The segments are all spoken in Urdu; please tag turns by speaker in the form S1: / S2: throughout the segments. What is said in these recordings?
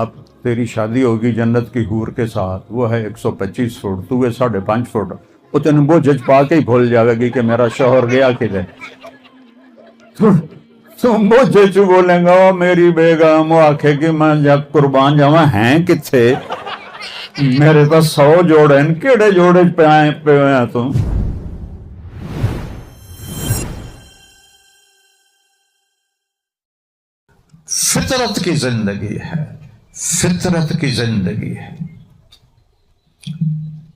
S1: اب تیری شادی ہوگی جنت کی حور کے ساتھ، وہ ہے 125 فٹ، تو ہے 5.5 فٹ، وہ تینوں وہ جج پا کے ہی بھول جاوے گی کہ میرا شوہر گیا کدھر۔ تو وہ جج بولیں گا وہ میری بیگم، وہ آکھے کہ میں جب قربان جاواں ہیں کتھے، میرے تو 100 جوڑے ہیں، کیڑے جوڑے پہ آیا تم۔
S2: فطرت کی زندگی ہے، فطرت کی زندگی ہے،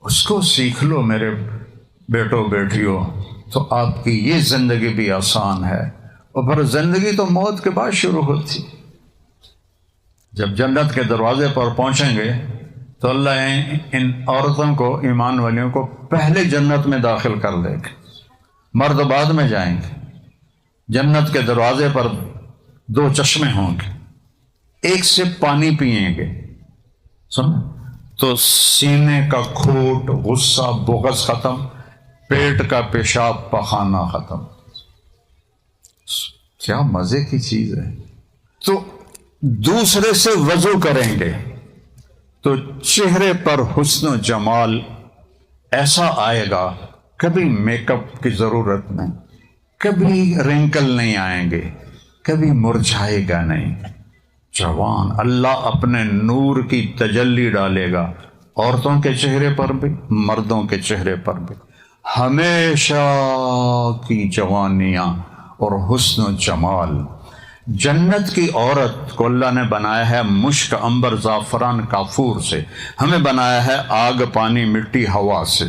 S2: اس کو سیکھ لو میرے بیٹوں بیٹیوں، تو آپ کی یہ زندگی بھی آسان ہے۔ اور پھر زندگی تو موت کے بعد شروع ہوتی۔ جب جنت کے دروازے پر پہنچیں گے تو اللہ ان عورتوں کو، ایمان والیوں کو پہلے جنت میں داخل کر دے گا، مرد بعد میں جائیں گے۔ جنت کے دروازے پر 2 چشمے ہوں گے، ایک سے پانی پئیں گے، سن تو سینے کا کھوٹ، غصہ، بغض ختم، پیٹ کا پیشاب پخانہ ختم۔ کیا مزے کی چیز ہے۔ تو دوسرے سے وضو کریں گے تو چہرے پر حسن و جمال ایسا آئے گا، کبھی میک اپ کی ضرورت نہیں، کبھی رنکل نہیں آئیں گے، کبھی مرجھائے گا نہیں، جوان۔ اللہ اپنے نور کی تجلی ڈالے گا عورتوں کے چہرے پر بھی، مردوں کے چہرے پر بھی، ہمیشہ کی جوانیاں اور حسن و جمال۔ جنت کی عورت کو اللہ نے بنایا ہے مشک، عنبر، زعفران، کافور سے، ہمیں بنایا ہے آگ، پانی، مٹی، ہوا سے۔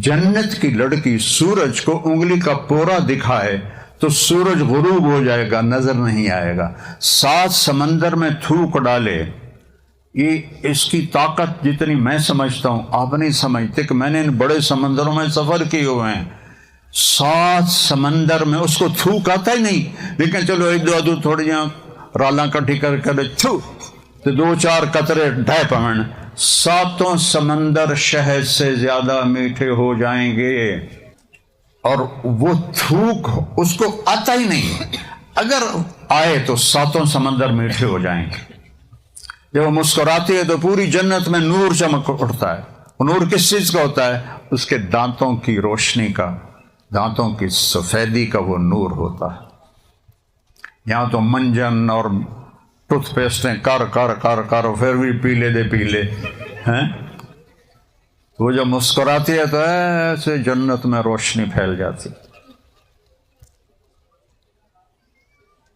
S2: جنت کی لڑکی سورج کو انگلی کا پورا دکھائے تو سورج غروب ہو جائے گا، نظر نہیں آئے گا۔ 7 سمندر میں تھوک ڈالے، یہ اس کی طاقت جتنی میں سمجھتا ہوں آپ نہیں سمجھتے، کہ میں نے ان بڑے سمندروں میں سفر کیے ہوئے ہیں۔ 7 سمندر میں اس کو تھوک آتا ہی نہیں، لیکن چلو ایک دو تھوڑی جہاں رالاں کٹھی کر تھو تو 2-4 قطرے ڈھائی پمن، 7 سمندر شہد سے زیادہ میٹھے ہو جائیں گے، اور وہ تھوک اس کو آتا ہی نہیں، اگر آئے تو 7 سمندر میٹھے ہو جائیں گے۔ جب وہ مسکراتی ہے تو پوری جنت میں نور چمک اٹھتا ہے۔ وہ نور کس چیز کا ہوتا ہے؟ اس کے دانتوں کی روشنی کا، دانتوں کی سفیدی کا وہ نور ہوتا ہے۔ یہاں تو منجن اور ٹوتھ پیسٹیں کر پھر بھی پیلے دے پیلے ہیں، وہ جب مسکراتی ہے تو ایسے جنت میں روشنی پھیل جاتی۔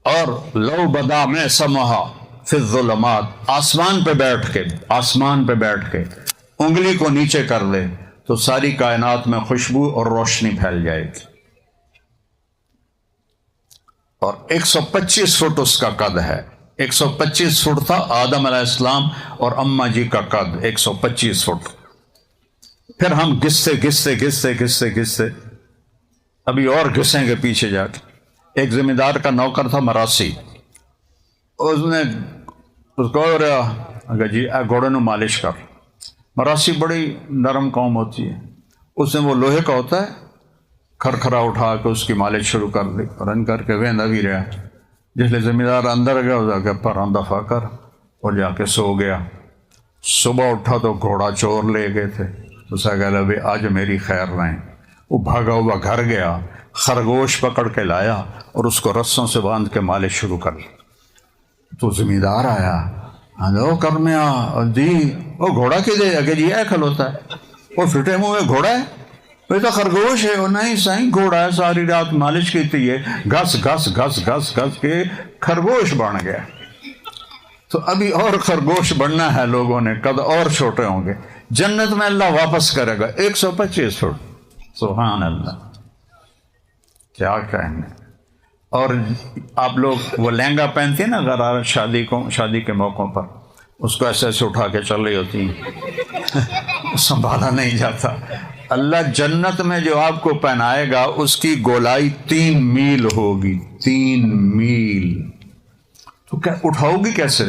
S2: اور لو بدا میں سمہا فی الظلمات، آسمان پہ بیٹھ کے انگلی کو نیچے کر لے تو ساری کائنات میں خوشبو اور روشنی پھیل جائے گی۔ اور 125 فٹ اس کا قد ہے، 125 فٹ تھا آدم علیہ السلام اور اماں جی کا قد 125 فٹ۔ پھر ہم گھستے ابھی اور گھسیں گے پیچھے جا کے۔ ایک زمیندار کا نوکر تھا مراسی، اس نے اس کو اگر جی گھوڑے نو مالش کر۔ مراسی بڑی نرم قوم ہوتی ہے، اس نے وہ لوہے کا ہوتا ہے، کھرکھرا اٹھا کے اس کی مالش شروع کر دی، رن کر کے ویندا بھی رہا۔ جس لئے زمیندار اندر گیا جا کے پراں دفع کر، اور جا کے سو گیا۔ صبح اٹھا تو گھوڑا چور لے گئے تھے، اسے کہا بھی آج میری خیر رہیں۔ وہ بھاگا ہوا گھر گیا، خرگوش پکڑ کے لایا اور اس کو رسوں سے باندھ کے مالش شروع کر لی۔ تو زمیندار آیا، ہلو کرمیا جی وہ گھوڑا کی دے کہ جی کھل ہوتا ہے، وہ پھٹے منہ میں گھوڑا ہے، وہ تو خرگوش ہے۔ وہ نہیں سائیں گھوڑا ہے، ساری رات مالش کی تھی، گھس کے خرگوش بن گیا۔ تو ابھی اور خرگوش بننا ہے لوگوں نے، قد اور چھوٹے ہوں گے۔ جنت میں اللہ واپس کرے گا 125 فٹ، سبحان اللہ، کیا کہیں گے۔ اور آپ لوگ وہ لہنگا پہنتے ہیں نا غرار شادی کے موقعوں پر، اس کو ایسے اٹھا کے چل رہی ہوتی ہیں، سنبھالا نہیں جاتا۔ اللہ جنت میں جو آپ کو پہنائے گا اس کی گولائی 3 میل ہوگی، 3 میل۔ تو کیا اٹھاؤ گی کیسے؟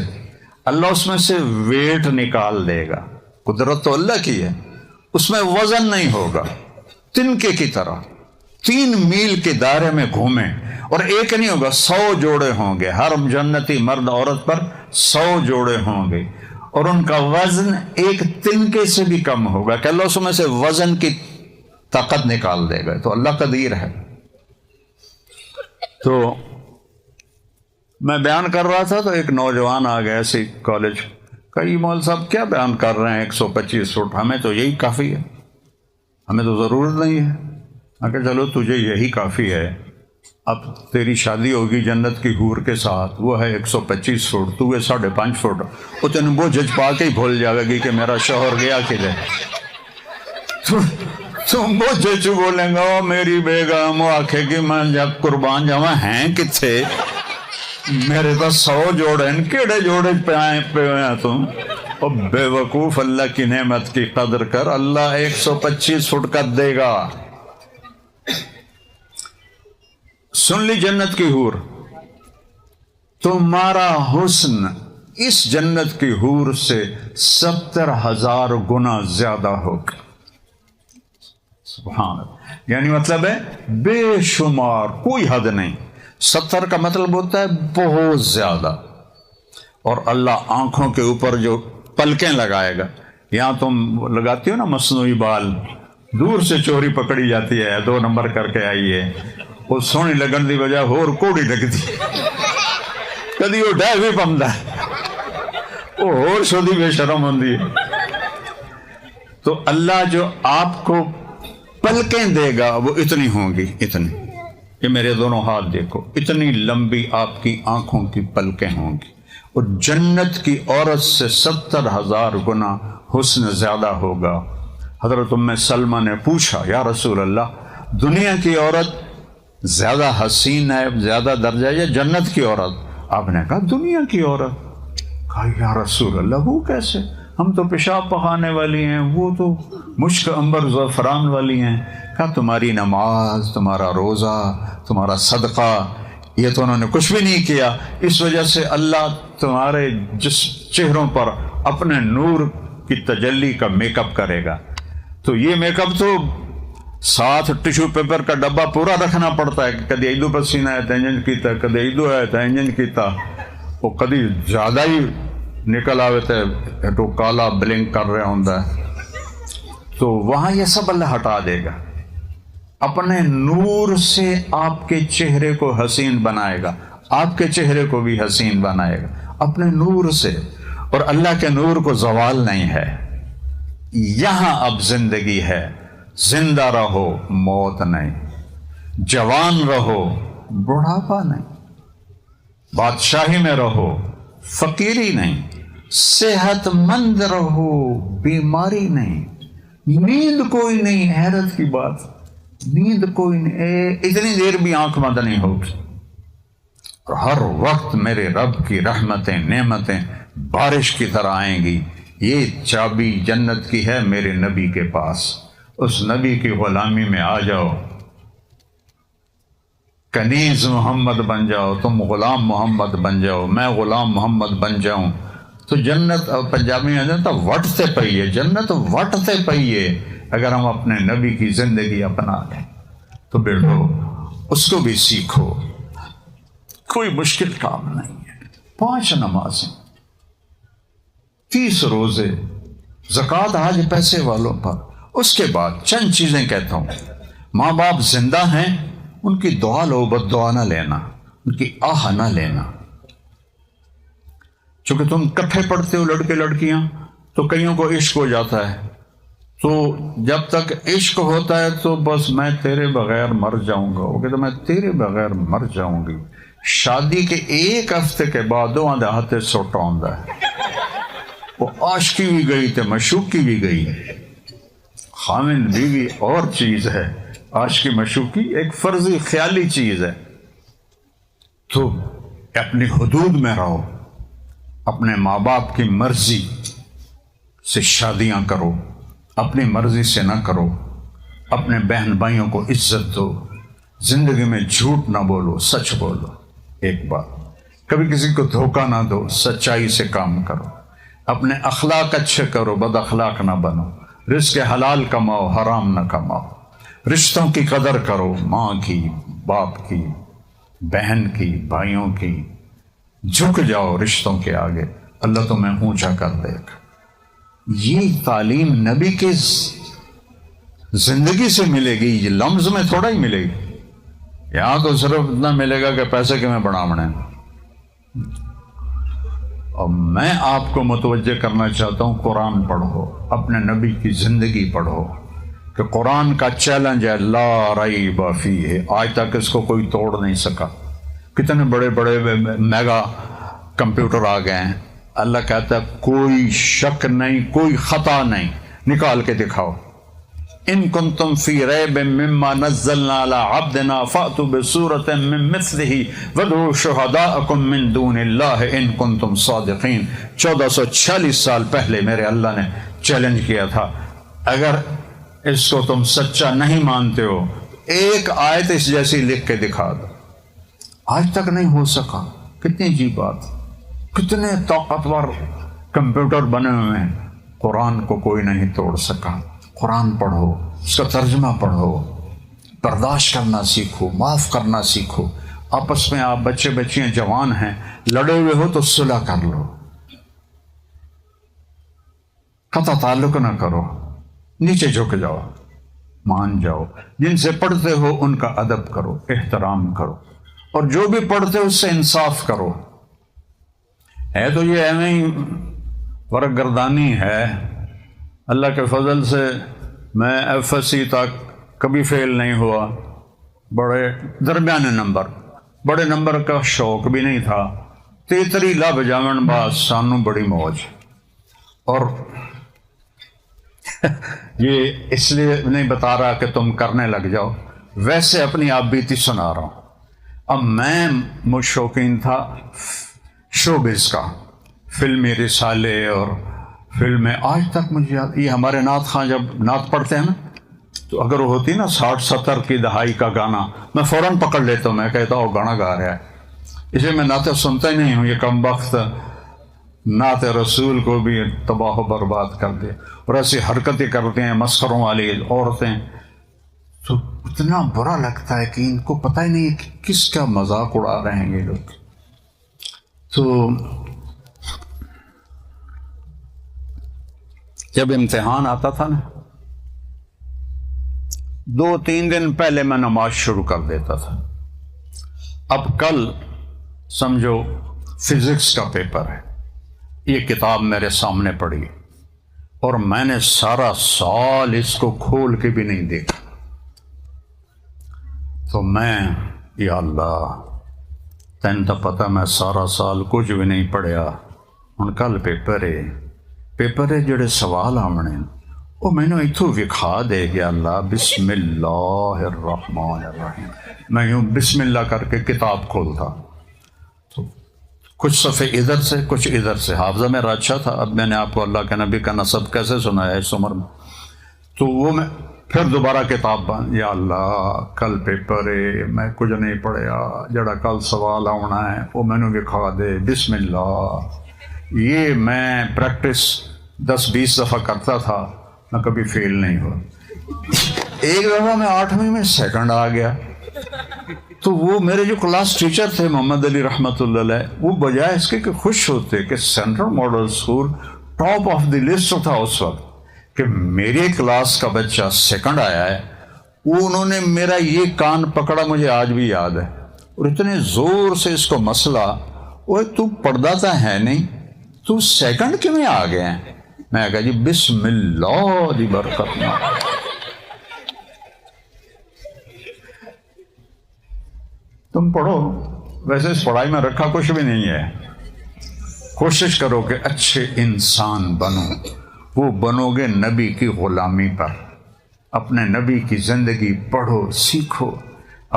S2: اللہ اس میں سے ویٹ نکال دے گا، قدرت تو اللہ کی ہے، اس میں وزن نہیں ہوگا، تنکے کی طرح 3 میل کے دائرے میں گھومیں، اور ایک نہیں ہوگا، 100 جوڑے ہوں گے، ہر جنتی مرد عورت پر 100 جوڑے ہوں گے، اور ان کا وزن ایک تنکے سے بھی کم ہوگا کہ اللہ اس میں سے وزن کی طاقت نکال دے گا. تو اللہ قدیر ہے. تو میں بیان کر رہا تھا تو ایک نوجوان آ گیا ایسے کالج کئی مول صاحب کیا بیان کر رہے ہیں 125 فٹ, ہمیں تو یہی کافی ہے, ہمیں تو ضرورت نہیں ہے. میں کہا چلو تجھے یہی کافی ہے, اب تیری شادی ہوگی جنت کی حور کے ساتھ, وہ ہے 125 فٹ, تو ہے 5.5 فٹ, وہ تین وہ جذبا کے ہی بھول جائے گی کہ میرا شوہر گیا کدھر. تم مجھے بولیں گا میری بیگم وہ آکھے کہ میں جب قربان جاواں ہیں کتھے, میرے تو 100 جوڑے ہیں, کیڑے جوڑے پہ ہیں تم. اور بے وقوف, اللہ کی نعمت کی قدر کر, اللہ 125 فٹ کا دے گا. سن لی جنت کی حور, تمہارا حسن اس جنت کی حور سے 70,000 گنا زیادہ ہوگا. سبحان اللہ. یعنی مطلب ہے بے شمار, کوئی حد نہیں. 70 کا مطلب ہوتا ہے بہت زیادہ. اور اللہ آنکھوں کے اوپر جو پلکیں لگائے گا, یہاں تم لگاتی ہو نا مصنوعی بال, دور سے چوری پکڑی جاتی ہے, 2 نمبر کر کے آئی ہے, وہ سونی لگن دی وجہ ہور کوڑی لگتی, کدی وہ ڈہ بھی پمدا وہ ہور شودی بے شرم ہوندی ہے. تو اللہ جو آپ کو پلکیں دے گا وہ اتنی ہوں گی, اتنی, یہ میرے دونوں ہاتھ دیکھو, اتنی لمبی آپ کی آنکھوں کی پلکیں ہوں گی. اور جنت کی عورت سے 70,000 گنا حسن زیادہ ہوگا. حضرت ام سلمہ نے پوچھا یا رسول اللہ, دنیا کی عورت زیادہ حسین ہے, زیادہ درجہ, یا جنت کی عورت؟ آپ نے کہا دنیا کی عورت. کہا یا رسول اللہ وہ کیسے, ہم تو پیشاب پخانے والی ہیں, وہ تو مشک عنبر زعفران والی ہیں. کہا تمہاری نماز, تمہارا روزہ, تمہارا صدقہ, یہ تو انہوں نے کچھ بھی نہیں کیا, اس وجہ سے اللہ تمہارے جس چہروں پر اپنے نور کی تجلی کا میک اپ کرے گا. تو یہ میک اپ تو ساتھ ٹیشو پیپر کا ڈبہ پورا رکھنا پڑتا ہے کہ کدی ایدو پسینہ ہے تو انجن کیتا, کدی ایدو ہے تو انجن کیتا, وہ کدی زیادہ ہی نکل آوے تو کالا بلنک کر رہا ہوں. تو وہاں یہ سب اللہ ہٹا دے گا, اپنے نور سے آپ کے چہرے کو حسین بنائے گا, آپ کے چہرے کو بھی حسین بنائے گا اپنے نور سے. اور اللہ کے نور کو زوال نہیں ہے. یہاں اب زندگی ہے, زندہ رہو موت نہیں, جوان رہو بڑھاپا نہیں, بادشاہی میں رہو فقیری نہیں, صحت مند رہو بیماری نہیں, نیند کوئی نہیں. حیرت کی بات, نیند کوئی نہیں, اتنی دیر بھی آنکھ بند نہیں ہوگی. ہر وقت میرے رب کی رحمتیں نعمتیں بارش کی طرح آئیں گی. یہ چابی جنت کی ہے میرے نبی کے پاس, اس نبی کی غلامی میں آ جاؤ, کنیز محمد بن جاؤ, تم غلام محمد بن جاؤ, میں غلام محمد بن جاؤں. تو جنت پنجابی میں جنت وٹتے پئیے, جنت وٹتے پئیے. اگر ہم اپنے نبی کی زندگی اپنا لیں تو بیٹھو اس کو بھی سیکھو, کوئی مشکل کام نہیں ہے. 5 نمازیں, 30 روزے, زکوٰۃ آج پیسے والوں پر. اس کے بعد چند چیزیں کہتا ہوں. ماں باپ زندہ ہیں, ان کی دعا لو, بد دعا نہ لینا, ان کی آہ نہ لینا. چونکہ تم کٹھے پڑھتے ہو لڑکے لڑکیاں, تو کئیوں کو عشق ہو جاتا ہے, تو جب تک عشق ہوتا ہے تو بس میں تیرے بغیر مر جاؤں گا, وہ کہتا میں تیرے بغیر مر جاؤں گی. شادی کے 1 ہفتے کے بعد 2 ہاتھے سوٹا ہوتا ہے, وہ عاشقی بھی گئی تے مشوقی بھی گئی. خامن بیوی اور چیز ہے, عاشقی مشوقی ایک فرضی خیالی چیز ہے. تو اپنی حدود میں رہو, اپنے ماں باپ کی مرضی سے شادیاں کرو, اپنی مرضی سے نہ کرو. اپنے بہن بھائیوں کو عزت دو, زندگی میں جھوٹ نہ بولو, سچ بولو. ایک بات, کبھی کسی کو دھوکہ نہ دو, سچائی سے کام کرو. اپنے اخلاق اچھے کرو, بد اخلاق نہ بنو. رزق حلال کماؤ, حرام نہ کماؤ. رشتوں کی قدر کرو, ماں کی, باپ کی, بہن کی, بھائیوں کی. جھک جاؤ رشتوں کے آگے. اللہ تمہیں اونچا کر دے گا۔ یہ تعلیم نبی کے زندگی سے ملے گی، یہ لفظ میں تھوڑا ہی ملے گی۔ یہاں تو صرف اتنا ملے گا کہ پیسے کے میں بڑھاونے۔ اور میں آپ کو متوجہ کرنا چاہتا ہوں، قرآن پڑھو، اپنے نبی کی زندگی پڑھو، کہ قرآن کا چیلنج ہے لا ریب فیہ، آج تک اس کو کوئی توڑ نہیں سکا۔ کتنے بڑے بڑے میگا کمپیوٹر آ گئے ہیں، اللہ کہتا ہے کوئی شک نہیں، کوئی خطا نہیں، نکال کے دکھاؤ۔ ان کنتم فی ریب مما نزلنا علی عبدنا فأتوا بسورۃ من مثلہ وادعوا شہداءکم من دون اللہ ان کنتم صادقین۔ 1446 سال پہلے میرے اللہ نے چیلنج کیا تھا، اگر اس کو تم سچا نہیں مانتے ہو ایک آیت اس جیسی لکھ کے دکھا دو۔ آج تک نہیں ہو سکا۔ کتنی عجیب بات، کتنے طاقتور کمپیوٹر بنے ہوئے ہیں، قرآن کو کوئی نہیں توڑ سکا۔ قرآن پڑھو، اس کا ترجمہ پڑھو، برداشت کرنا سیکھو، معاف کرنا سیکھو۔ آپس میں آپ بچے بچیاں جوان ہیں، لڑے ہوئے ہو تو صلح کر لو، قطع تعلق نہ کرو، نیچے جھک جاؤ، مان جاؤ۔ جن سے پڑھتے ہو ان کا ادب کرو، احترام کرو، اور جو بھی پڑھتے ہو اس سے انصاف کرو۔ ہے تو یہ ایویں ہی ورق گردانی ہے، اللہ کے فضل سے میں ایف ایس سی تک کبھی فیل نہیں ہوا، بڑے درمیانے نمبر، بڑے نمبر کا شوق بھی نہیں تھا، تیتری لب جاون باز سانو بڑی موج۔ اور یہ اس لیے نہیں بتا رہا کہ تم کرنے لگ جاؤ، ویسے اپنی آپ بیتی سنا رہا ہوں۔ اب میں شوقین تھا شوبز کا، فلمی رسالے اور فلمیں، آج تک مجھے یاد، یہ ہمارے نعت خواں جب نعت پڑھتے ہیں نا، تو اگر وہ ہوتی نا 60-70 کی دہائی کا گانا، میں فوراً پکڑ لیتا ہوں، میں کہتا ہوں گانا گا رہا ہے، اسے میں نعتیں سنتا ہی نہیں ہوں۔ یہ کم وقت نعت رسول کو بھی تباہ و برباد کر دے، اور ایسی حرکتیں کرتے ہیں مسخروں والی عورتیں، تو اتنا برا لگتا ہے کہ ان کو پتہ ہی نہیں کہ کس کا مذاق اڑا رہے ہیں یہ لوگ۔ تو جب امتحان آتا تھا نا، 2-3 دن پہلے میں نماز شروع کر دیتا تھا۔ اب کل سمجھو فزکس کا پیپر ہے، یہ کتاب میرے سامنے پڑی اور میں نے سارا سال اس کو کھول کے بھی نہیں دیکھا، تو میں یا اللہ تین تو پتہ میں سارا سال کچھ بھی نہیں پڑھیا، ہن کل پیپر ہے جڑے سوال آمنے وہ میں نے اتھو وکھا دے گیا۔ اللہ بسم اللہ الرحمن الرحیم، میں یوں بسم اللہ کر کے کتاب کھولتا، تو کچھ صفحے ادھر سے کچھ ادھر سے، حافظہ میرا اچھا تھا۔ اب میں نے آپ کو اللہ کے نبی کا نسب کیسے سنایا اس عمر میں، تو وہ میں پھر دوبارہ کتاب بند، یا اللہ کل پیپر ہے میں کچھ نہیں پڑھیا، جڑا کل سوال آنا ہے وہ میں نے وکھا دے بسم اللہ۔ یہ میں پریکٹس 10-20 دفعہ کرتا تھا، میں کبھی فیل نہیں ہوا۔ ایک دفعہ میں 8ویں میں سیکنڈ آ گیا، تو وہ میرے جو کلاس ٹیچر تھے محمد علی رحمۃ اللہ علیہ، وہ بجائے اس کے کہ خوش ہوتے کہ central model school top of the list تھا اس وقت کہ میرے کلاس کا بچہ سیکنڈ آیا ہے، وہ انہوں نے میرا یہ کان پکڑا، مجھے آج بھی یاد ہے، اور اتنے زور سے اس کو مسئلہ، وہ تو پڑھتا تھا ہے نہیں، تو سیکنڈ کیوں میں آ گئے ہیں؟ میں کہا جی بسم اللہ دی برکت میں۔ تم پڑھو، ویسے اس پڑھائی میں رکھا کچھ بھی نہیں ہے، کوشش کرو کہ اچھے انسان بنو، وہ بنو گے نبی کی غلامی پر۔ اپنے نبی کی زندگی پڑھو، سیکھو،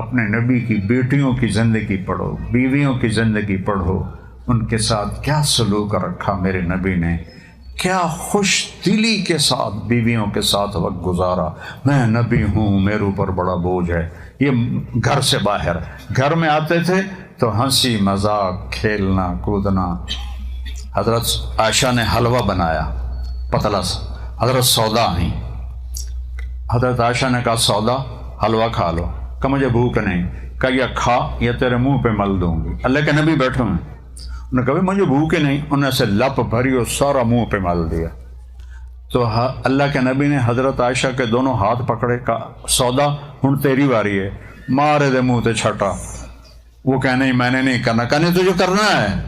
S2: اپنے نبی کی بیٹیوں کی زندگی پڑھو، بیویوں کی زندگی پڑھو، ان کے ساتھ کیا سلوک رکھا میرے نبی نے، کیا خوش دلی کے ساتھ بیویوں کے ساتھ وقت گزارا۔ میں نبی ہوں، میرے اوپر بڑا بوجھ ہے۔ یہ گھر سے باہر، گھر میں آتے تھے تو ہنسی مذاق، کھیلنا کودنا۔ حضرت عائشہ نے حلوہ بنایا پتلا سا، حضرت سودا آئیں، حضرت عائشہ نے کہا سودا حلوہ کھا لو، کہا مجھے بھوک نہیں، کہا یا کھا یا تیرے منہ پہ مل دوں گی۔ اللہ کے نبی بیٹھے ہیں، انہوں نے کہا مجھے بھوک ہی نہیں، انہوں نے سے لپ بھری اور سارا منہ پہ مل دیا. تو اللہ کے نبی نے حضرت عائشہ کے دونوں ہاتھ پکڑے، کہا سودا ہن تیری باری ہے، مارے دے منہ تے چھٹا. وہ کہنے نہیں میں نے نہیں کرنا، کہنے تجھے کرنا ہے.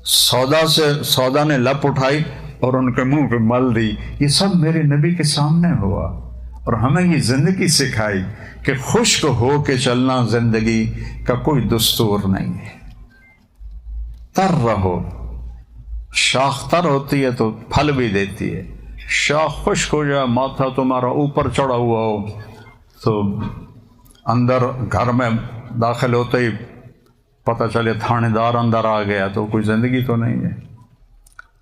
S2: سودا نے لپ اٹھائی اور ان کے منہ پہ مل دی. یہ سب میرے نبی کے سامنے ہوا، اور ہمیں یہ زندگی سکھائی کہ خشک ہو کے چلنا زندگی کا کوئی دستور نہیں ہے. تر رہو، شاخ تر ہوتی ہے تو پھل بھی دیتی ہے. شاخ خشک ہو جائے، ماتھا تمہارا اوپر چڑھا ہوا ہو، تو اندر گھر میں داخل ہوتے ہی پتہ چلے تھانے دار اندر آ گیا، تو کوئی زندگی تو نہیں ہے.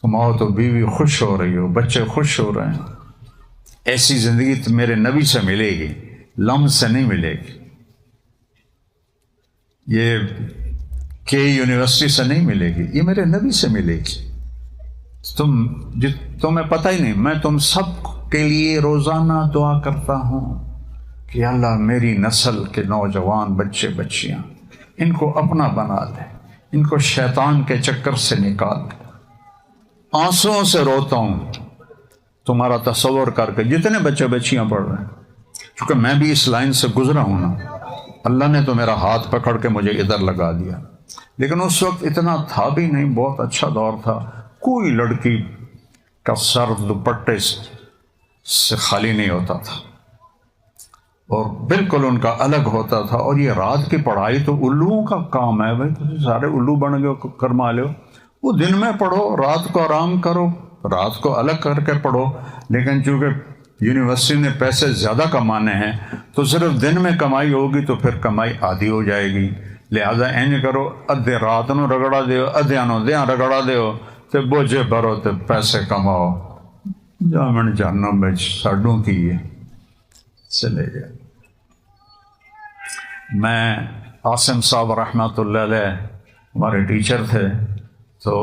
S2: تم آؤ تو بیوی خوش ہو رہی ہو، بچے خوش ہو رہے ہیں. ایسی زندگی تو میرے نبی سے ملے گی، لمحے سے نہیں ملے گی. یہ یونیورسٹی سے نہیں ملے گی، یہ میرے نبی سے ملے گی. تمہیں پتہ ہی نہیں، میں تم سب کے لیے روزانہ دعا کرتا ہوں کہ اللہ میری نسل کے نوجوان بچے بچیاں ان کو اپنا بنا دے، ان کو شیطان کے چکر سے نکال دے. آنسوؤں سے روتا ہوں تمہارا تصور کر کے جتنے بچے بچیاں پڑھ رہے ہیں، چونکہ میں بھی اس لائن سے گزرا ہوں نا. اللہ نے تو میرا ہاتھ پکڑ کے مجھے ادھر لگا دیا، لیکن اس وقت اتنا تھا بھی نہیں، بہت اچھا دور تھا. کوئی لڑکی کا سر دوپٹے سے خالی نہیں ہوتا تھا، اور بالکل ان کا الگ ہوتا تھا. اور یہ رات کی پڑھائی تو الوؤں کا کام ہے بھائی، تم سارے الو بن گئے کرما لو. وہ دن میں پڑھو، رات کو آرام کرو، رات کو الگ کر کے پڑھو. لیکن چونکہ یونیورسٹی نے پیسے زیادہ کمانے ہیں تو صرف دن میں کمائی ہوگی تو پھر کمائی آدھی ہو جائے گی. لہذا انج کرو، ادھے رات نو رگڑا دیو، ادھے نو دیاں رگڑا دیو تے بوجھے بھرو تے پیسے کماؤ. جامن جہنم میں ساڈوں کی ہے. چلے گئے. میں عاصم صاحب رحمۃ اللہ علیہ ہمارے ٹیچر تھے، تو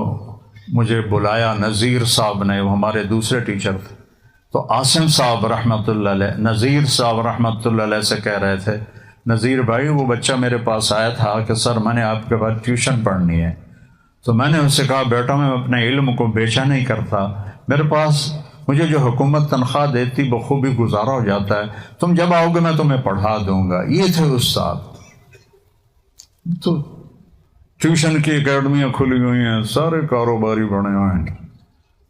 S2: مجھے بلایا نذیر صاحب نے، وہ ہمارے دوسرے ٹیچر تھے. تو عاصم صاحب رحمۃ اللہ علیہ نذیر صاحب رحمۃ اللہ علیہ سے کہہ رہے تھے، نذیر بھائی وہ بچہ میرے پاس آیا تھا کہ سر میں نے آپ کے پاس ٹیوشن پڑھنی ہے. تو میں نے ان سے کہا بیٹا میں اپنے علم کو بیچا نہیں کرتا، میرے پاس مجھے جو حکومت تنخواہ دیتی بخوبی گزارا ہو جاتا ہے، تم جب آؤ گے میں تمہیں پڑھا دوں گا. یہ تھے استاد. تو ٹیوشن کی اکیڈمیاں کھلی ہوئی ہیں، سارے کاروباری بنے ہوئے ہیں.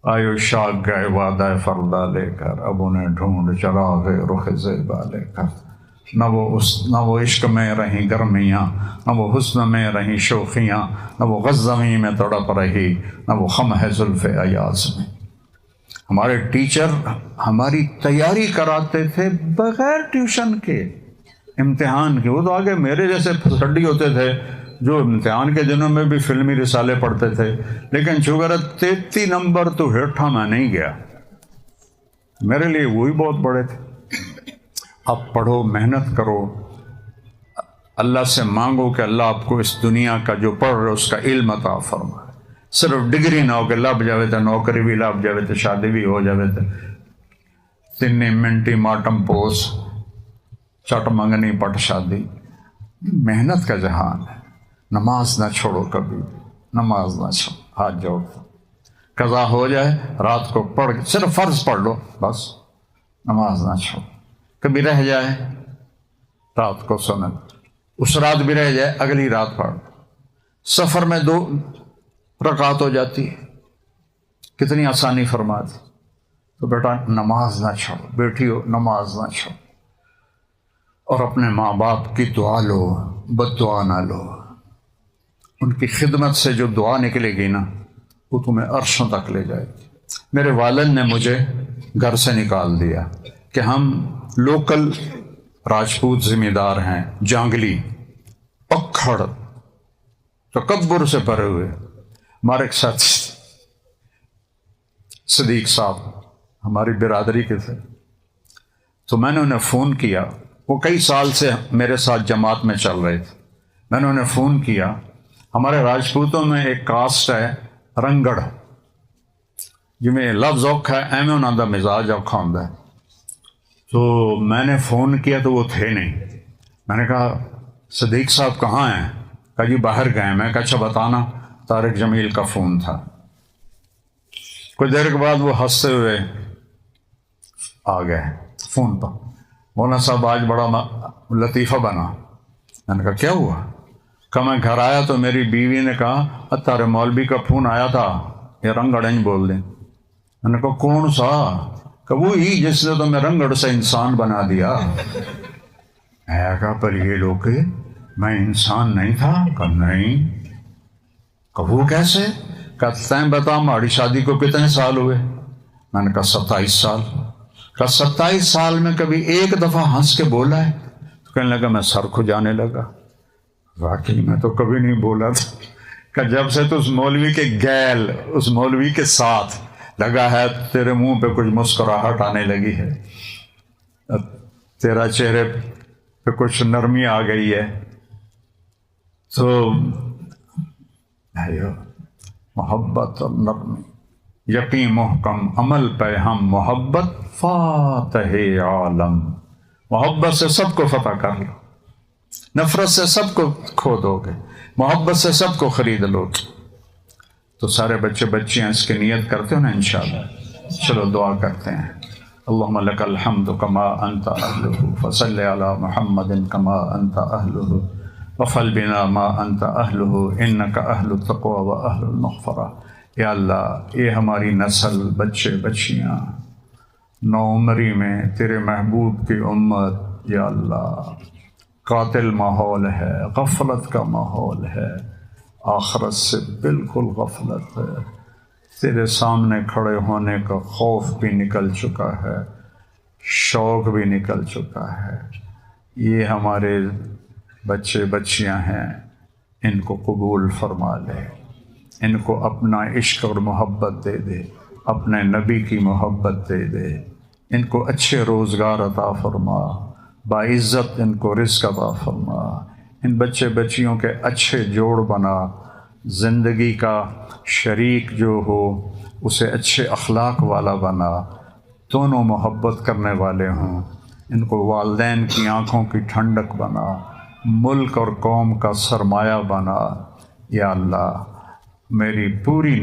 S2: آئیو شاخ گئے وعدہ فردہ لے کر، اب انہیں ڈھونڈ چلا گئے رخ زیبا لے کر. نہ وہ عشق میں رہیں گرمیاں، نہ وہ حسن میں رہیں شوخیاں، نہ وہ غزمی میں تڑپ رہی، نہ وہ خم ہے زلف ایاز میں. ہمارے ٹیچر ہماری تیاری کراتے تھے بغیر ٹیوشن کے، امتحان کے. وہ تو آگے میرے جیسے پھسڈی ہوتے تھے جو امتحان کے دنوں میں بھی فلمی رسالے پڑھتے تھے، لیکن چونکہ 33 نمبر تو ہیٹھا میں نہیں گیا، میرے لیے وہی بہت بڑے تھے. اب پڑھو، محنت کرو، اللہ سے مانگو کہ اللہ آپ کو اس دنیا کا جو پڑھ رہے اس کا علم عطا فرمائے. صرف ڈگری نہ ہو کہ لب جاوے تو نوکری بھی لب جاوے تو شادی بھی ہو جاوے تو تنی منٹی ماٹم پوس چٹ منگنی پٹ شادی. محنت کا جہان ہے. نماز نہ چھوڑو کبھی، نماز نہ چھوڑو. ہاتھ جوڑ، قضا ہو جائے رات کو پڑھ صرف فرض پڑھ لو بس، نماز نہ چھوڑو. کبھی رہ جائے رات کو سنت، اس رات بھی رہ جائے اگلی رات پڑھ. سفر میں 2 رکعت ہو جاتی ہے، کتنی آسانی فرما دی. تو بیٹا نماز نہ چھوڑو، بیٹی ہو نماز نہ چھوڑو. اور اپنے ماں باپ کی دعا لو، بد دعا نہ لو. ان کی خدمت سے جو دعا نکلے گی نا وہ تمہیں عرشوں تک لے جائے گی. میرے والد نے مجھے گھر سے نکال دیا کہ ہم لوکل راجپوت ذمہ دار ہیں، جانگلی، پکھڑ، تکبر سے بھرے ہوئے. ہمارے ایک ساتھ صدیق صاحب ہماری برادری کے تھے، تو میں نے انہیں فون کیا. وہ کئی سال سے میرے ساتھ جماعت میں چل رہے تھے. میں نے انہیں فون کیا. ہمارے راجپوتوں میں ایک کاسٹ ہے رنگڑ، جی میں لفظ اوکھا ہے ایویں انہوں دا مزاج اوکھا ہوندا ہے. تو میں نے فون کیا تو وہ تھے نہیں. میں نے کہا صدیق صاحب کہاں ہیں؟ کہا جی باہر گئے. میں کہا اچھا بتانا. طارق جمیل کا فون تھا. کچھ دیر کے بعد وہ ہنستے ہوئے آ گئے فون پر. مولانا صاحب آج بڑا لطیفہ بنا. میں نے کہا کیا ہوا؟ کہ میں گھر آیا تو میری بیوی نے کہا تارے مولوی کا فون آیا تھا، یہ رنگڑ بول دیں. میں نے کہا کون سا؟ کہ وہی جس نے تمہیں رنگڑ سے انسان بنا دیا. میں کہا پر یہ لوگ میں انسان نہیں تھا؟ کہ نہیں. کہ وہ کیسے؟ کہ تین بتا ہماری شادی کو کتنے سال ہوئے؟ میں نے کہا 27 سال. کہ 27 سال میں کبھی ایک دفعہ ہنس کے بولا ہے؟ تو کہنے لگا میں سر کھجانے لگا. واقعی میں تو کبھی نہیں بولا تھا. کہ جب سے تو اس مولوی کے گیل، اس مولوی کے ساتھ لگا ہے، تیرے منہ پہ کچھ مسکراہٹ آنے لگی ہے، تیرا چہرے پہ کچھ نرمی آ گئی ہے. تو محبت اور نرمی، یقین محکم عمل پہ ہم محبت فاتح عالم. محبت سے سب کو فتح کر لو، نفرت سے سب کو کھو دو گے، محبت سے سب کو خرید لو. تو سارے بچے بچیاں اس کی نیت کرتے ہو نا انشاءاللہ. چلو دعا کرتے ہیں. اللہم لک الحمد کما انت اہلہ فصل علی محمد کما انت اہلہ وفعل بنا ما انت اہلہ انک اہل التقوی و اہل المغفرہ. یا اللہ یہ ہماری نسل، بچے بچیاں نوعمری میں تیرے محبوب کی امت، یا اللہ قاتل ماحول ہے، غفلت کا ماحول ہے، آخرت سے بالکل غفلت ہے. تیرے سامنے کھڑے ہونے کا خوف بھی نکل چکا ہے، شوق بھی نکل چکا ہے. یہ ہمارے بچے بچیاں ہیں، ان کو قبول فرما لے، ان کو اپنا عشق اور محبت دے دے، اپنے نبی کی محبت دے دے. ان کو اچھے روزگار عطا فرما، باعزت ان کو رزق عطا فرما. ان بچے بچیوں کے اچھے جوڑ بنا، زندگی کا شریک جو ہو اسے اچھے اخلاق والا بنا، دونوں محبت کرنے والے ہوں. ان کو والدین کی آنکھوں کی ٹھنڈک بنا، ملک اور قوم کا سرمایہ بنا. یا اللہ میری پوری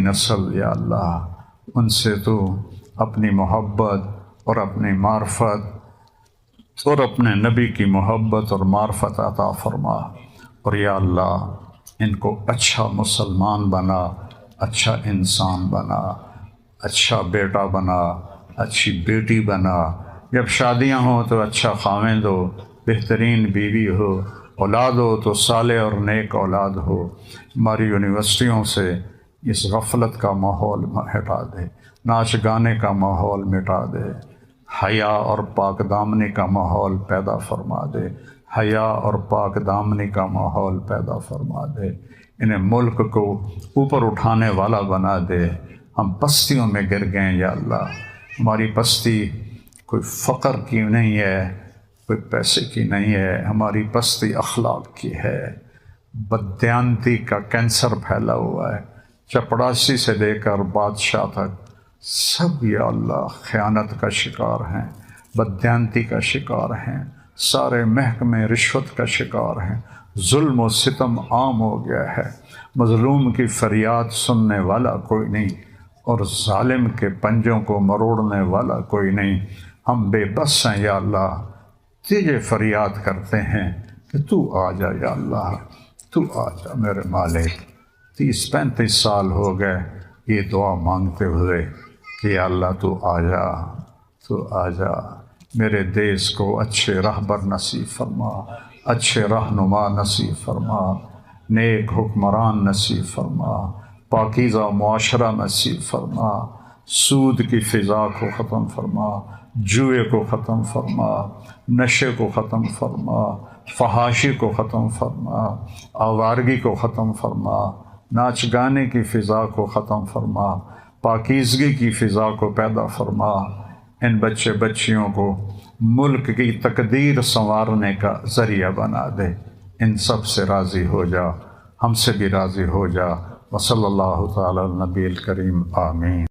S2: نسل یا اللہ ان سے تو اپنی محبت اور اپنی معرفت اور اپنے نبی کی محبت اور معرفت عطا فرما. اور یا اللہ ان کو اچھا مسلمان بنا، اچھا انسان بنا، اچھا بیٹا بنا، اچھی بیٹی بنا. جب شادیاں ہوں تو اچھا خاوند ہو، بہترین بیوی ہو، اولاد ہو تو صالح اور نیک اولاد ہو. ہماری یونیورسٹیوں سے اس غفلت کا ماحول ہٹا دے، ناچ گانے کا ماحول مٹا دے، حیا اور پاک دامنی کا ماحول پیدا فرما دے، حیا اور پاک دامنی کا ماحول پیدا فرما دے. انہیں ملک کو اوپر اٹھانے والا بنا دے. ہم پستیوں میں گر گئے یا اللہ. ہماری پستی کوئی فقر کی نہیں ہے، کوئی پیسے کی نہیں ہے، ہماری پستی اخلاق کی ہے. بددیانتی کا کینسر پھیلا ہوا ہے، چپڑاسی سے لے کر بادشاہ تک سب یا اللہ خیانت کا شکار ہیں، بددیانتی کا شکار ہیں. سارے محکمے رشوت کا شکار ہیں. ظلم و ستم عام ہو گیا ہے. مظلوم کی فریاد سننے والا کوئی نہیں، اور ظالم کے پنجوں کو مروڑنے والا کوئی نہیں. ہم بے بس ہیں یا اللہ، تجھے فریاد کرتے ہیں کہ تو آ جا یا اللہ، تو آ جا میرے مالک. 30-35 سال ہو گئے یہ دعا مانگتے ہوئے کہ یا اللہ تو آ جا، تو آ جا. میرے دیس کو اچھے رہبر نصیب فرما، اچھے رہنما نصیب فرما، نیک حکمران نصیب فرما، پاکیزہ معاشرہ نصیب فرما. سود کی فضا کو ختم فرما، جوئے کو ختم فرما، نشے کو ختم فرما، فحاشی کو ختم فرما، آوارگی کو ختم فرما، ناچ گانے کی فضا کو ختم فرما، پاکیزگی کی فضا کو پیدا فرما. ان بچے بچیوں کو ملک کی تقدیر سنوارنے کا ذریعہ بنا دے. ان سب سے راضی ہو جا، ہم سے بھی راضی ہو جا. وصلی اللہ تعالی علی النبی الکریم. آمین.